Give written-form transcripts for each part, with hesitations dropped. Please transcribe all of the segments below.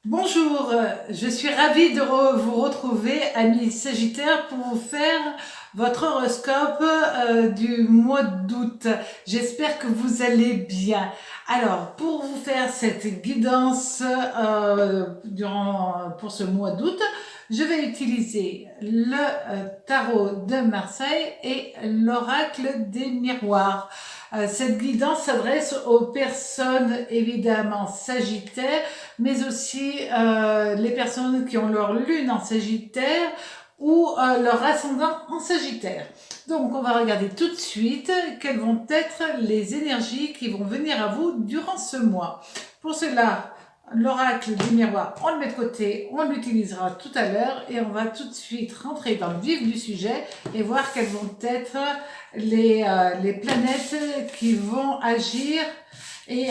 Bonjour, je suis ravie de vous retrouver, amis Sagittaires, pour vous faire votre horoscope du mois d'août. J'espère que vous allez bien. Alors, pour vous faire cette guidance pour ce mois d'août, je vais utiliser le tarot de Marseille et l'oracle des miroirs. Cette guidance s'adresse aux personnes évidemment sagittaires, mais aussi les personnes qui ont leur lune en Sagittaire ou leur ascendant en Sagittaire. Donc on va regarder tout de suite quelles vont être les énergies qui vont venir à vous durant ce mois. Pour cela, l'oracle du miroir, on le met de côté, on l'utilisera tout à l'heure et on va tout de suite rentrer dans le vif du sujet et voir quelles vont être les planètes qui vont agir. Et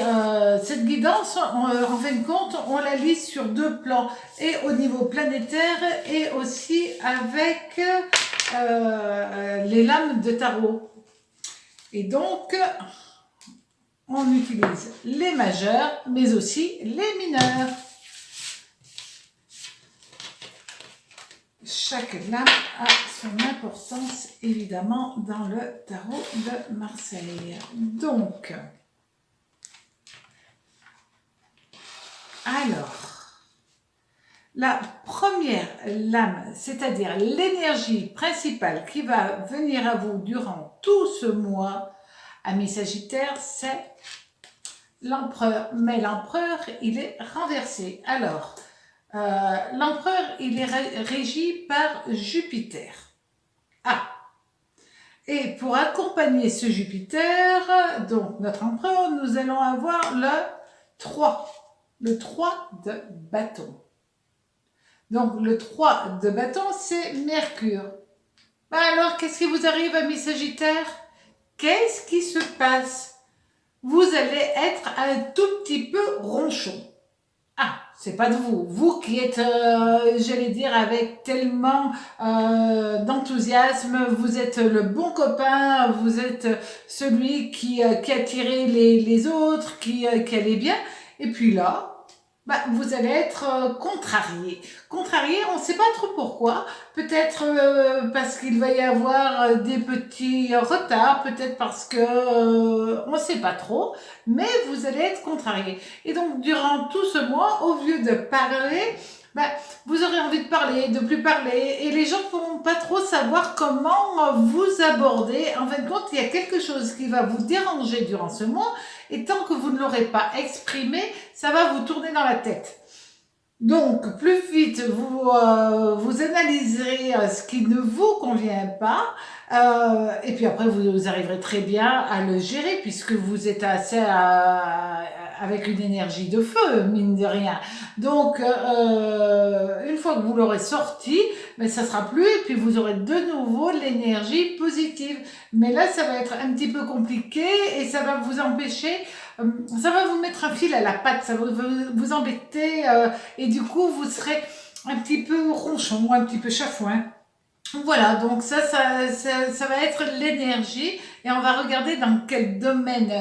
cette guidance, en fin de compte, on la lit sur deux plans, et au niveau planétaire et aussi avec les lames de tarot. Et donc, on utilise les majeurs, mais aussi les mineurs. Chaque lame a son importance, évidemment, dans le tarot de Marseille. Donc, alors, la première lame, c'est-à-dire l'énergie principale qui va venir à vous durant tout ce mois, amis Sagittaire, c'est l'empereur. Mais l'empereur, il est renversé. Alors, l'empereur, il est régi par Jupiter. Ah, et pour accompagner ce Jupiter, donc notre empereur, nous allons avoir le 3 de bâton. Donc le 3 de bâton, c'est Mercure. Alors, qu'est-ce qui vous arrive, amis Sagittaire? Qu'est-ce qui se passe? Vous allez être un tout petit peu ronchon. Ah, c'est pas de vous. Vous qui êtes, j'allais dire, avec tellement d'enthousiasme, vous êtes le bon copain, vous êtes celui qui attirait les autres, qui allait bien. Et puis là, vous allez être contrarié. Contrarié, on ne sait pas trop pourquoi. Peut-être parce qu'il va y avoir des petits retards, peut-être parce que on ne sait pas trop, mais vous allez être contrarié. Et donc, durant tout ce mois, au lieu de parler, vous aurez envie de parler, de plus parler, et les gens ne pourront pas trop savoir comment vous aborder. En fin de compte, il y a quelque chose qui va vous déranger durant ce mois, et tant que vous ne l'aurez pas exprimé, ça va vous tourner dans la tête. Donc, plus vite vous analyserez ce qui ne vous convient pas, et puis après vous arriverez très bien à le gérer, puisque vous êtes assez avec une énergie de feu, mine de rien. Donc, une fois que vous l'aurez sorti, ça sera plus, et puis vous aurez de nouveau l'énergie positive. Mais là, ça va être un petit peu compliqué, et ça va vous empêcher, ça va vous mettre un fil à la patte, ça va vous embêter, et du coup, vous serez un petit peu ronchon, un petit peu chafouin. Voilà, donc ça va être l'énergie, et on va regarder dans quel domaine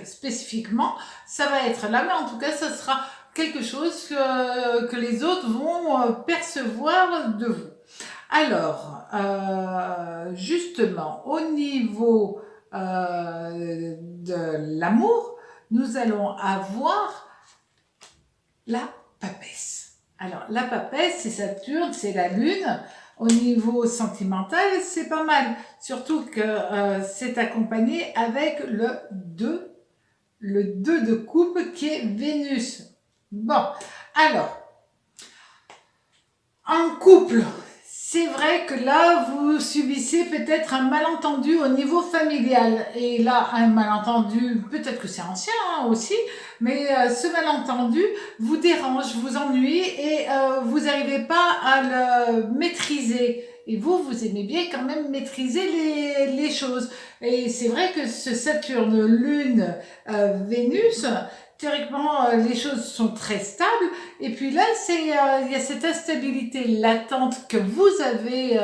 spécifiquement ça va être là, mais en tout cas, ça sera quelque chose que les autres vont percevoir de vous. Alors, justement, au niveau de l'amour, nous allons avoir la papesse. Alors, la papesse, c'est Saturne, c'est la Lune. Au niveau sentimental, c'est pas mal. Surtout que c'est accompagné avec le 2 de coupe qui est Vénus. Bon, alors, en couple, c'est vrai que là, vous subissez peut-être un malentendu au niveau familial. Et là, un malentendu, peut-être que c'est ancien aussi, mais ce malentendu vous dérange, vous ennuie, et vous n'arrivez pas à le maîtriser. Et vous aimez bien quand même maîtriser les choses. Et c'est vrai que ce Saturne, Lune, Vénus, théoriquement, les choses sont très stables. Et puis là, il y a cette instabilité latente que vous avez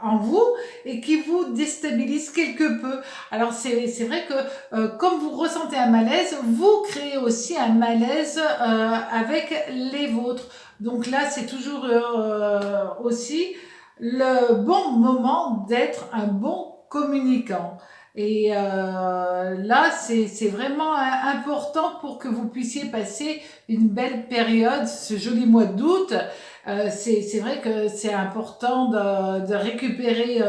en vous et qui vous déstabilise quelque peu. Alors c'est vrai que comme vous ressentez un malaise, vous créez aussi un malaise avec les vôtres. Donc là, c'est toujours aussi le bon moment d'être un bon communicant. Et là, c'est vraiment important pour que vous puissiez passer une belle période, ce joli mois d'août. C'est vrai que c'est important de récupérer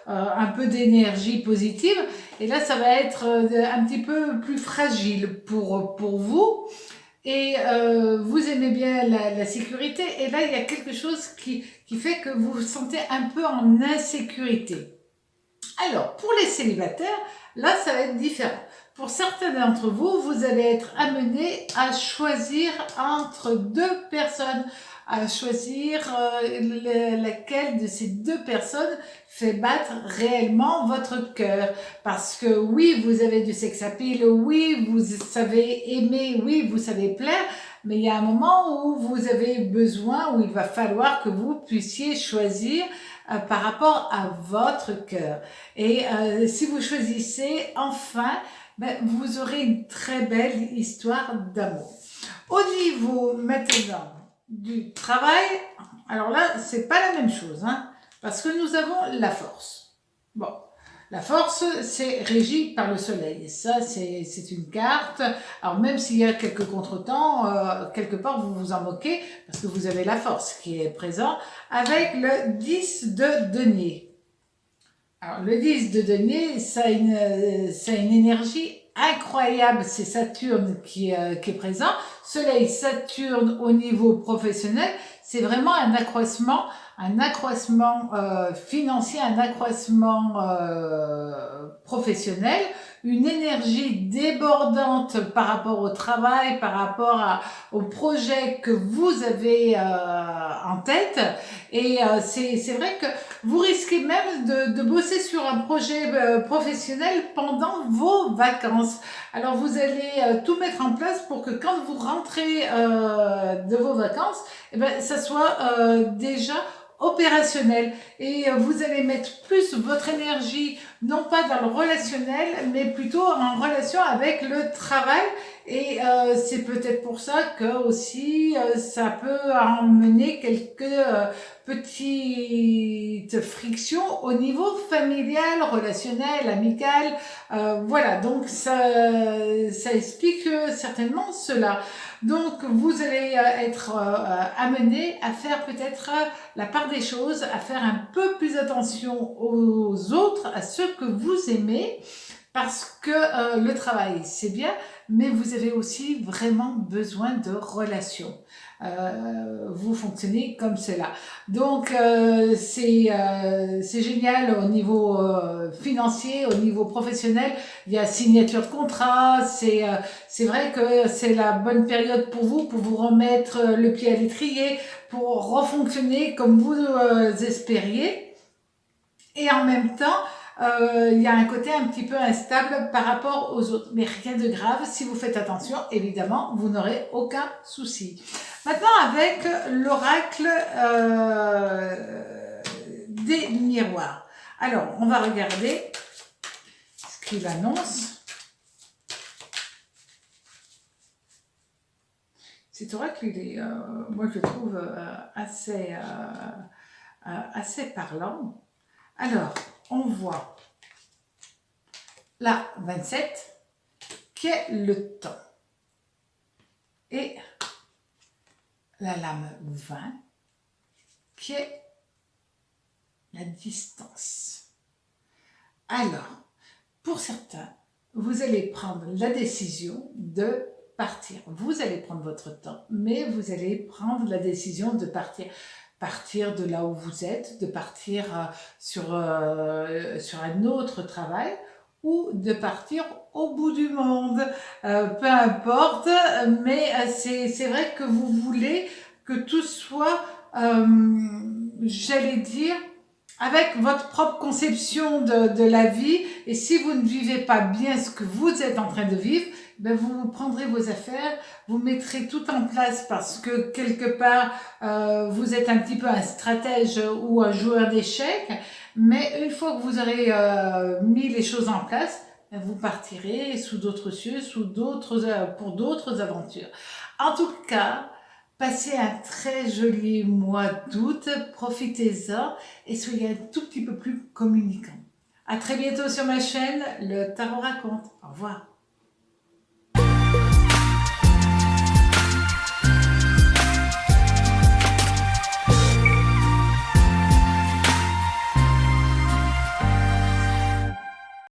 un peu d'énergie positive. Et là, ça va être un petit peu plus fragile pour vous. Et vous aimez bien la sécurité. Et là, il y a quelque chose qui fait que vous vous sentez un peu en insécurité. Alors, pour les célibataires, là, ça va être différent. Pour certains d'entre vous, vous allez être amenés à choisir entre deux personnes, à choisir laquelle de ces deux personnes fait battre réellement votre cœur. Parce que oui, vous avez du sex appeal, oui, vous savez aimer, oui, vous savez plaire, mais il y a un moment où vous avez besoin, où il va falloir que vous puissiez choisir par rapport à votre cœur. Et si vous choisissez, enfin, ben, vous aurez une très belle histoire d'amour. Au niveau maintenant du travail, alors là, c'est pas la même chose, hein, parce que nous avons la force. Bon, la force, c'est régi par le soleil. Et ça, c'est une carte. Alors même s'il y a quelques contretemps, quelque part, vous vous en moquez, parce que vous avez la force qui est présente, avec le 10 de denier. Alors, le 10 de denier, ça a une énergie incroyable. C'est Saturne qui est présent. Soleil, Saturne au niveau professionnel, c'est vraiment un accroissement financier, un accroissement professionnel, une énergie débordante par rapport au travail, par rapport au projet que vous avez en tête. Et c'est vrai que vous risquez même de bosser sur un projet professionnel pendant vos vacances. Alors vous allez tout mettre en place pour que quand vous rentrez de vos vacances, eh ben, ça soit déjà opérationnel. Et vous allez mettre plus votre énergie, non pas dans le relationnel, mais plutôt en relation avec le travail. Et c'est peut-être pour ça que aussi ça peut emmener quelques petites frictions au niveau familial, relationnel, amical. Voilà, donc ça explique certainement cela. Donc vous allez être amené à faire peut-être la part des choses, à faire un peu plus attention aux autres, à ceux que vous aimez, parce que le travail c'est bien, mais vous avez aussi vraiment besoin de relations. Vous fonctionnez comme cela. Donc c'est génial au niveau financier, au niveau professionnel. Il y a signature de contrat. C'est vrai que c'est la bonne période pour vous remettre le pied à l'étrier, pour refonctionner comme vous espériez. Et en même temps, il y a un côté un petit peu instable par rapport aux autres. Mais rien de grave, si vous faites attention, évidemment, vous n'aurez aucun souci. Maintenant, avec l'oracle des miroirs. Alors, on va regarder ce qu'il annonce. Cet oracle, moi, je le trouve assez parlant. Alors, on voit la 27, qui est le temps. Et la lame 20, qui est la distance. Alors, pour certains, vous allez prendre la décision de partir. Vous allez prendre votre temps, mais vous allez prendre la décision de partir. Partir de là où vous êtes, de partir sur un autre travail ou de partir au bout du monde. Peu importe, mais c'est vrai que vous voulez que tout soit, j'allais dire, avec votre propre conception de la vie. Et si vous ne vivez pas bien ce que vous êtes en train de vivre, ben vous prendrez vos affaires, vous mettrez tout en place parce que quelque part, vous êtes un petit peu un stratège ou un joueur d'échecs. Mais une fois que vous aurez mis les choses en place, vous partirez sous d'autres cieux, pour d'autres aventures. En tout cas, passez un très joli mois d'août, profitez-en et soyez un tout petit peu plus communicants. À très bientôt sur ma chaîne, le Tarot raconte. Au revoir.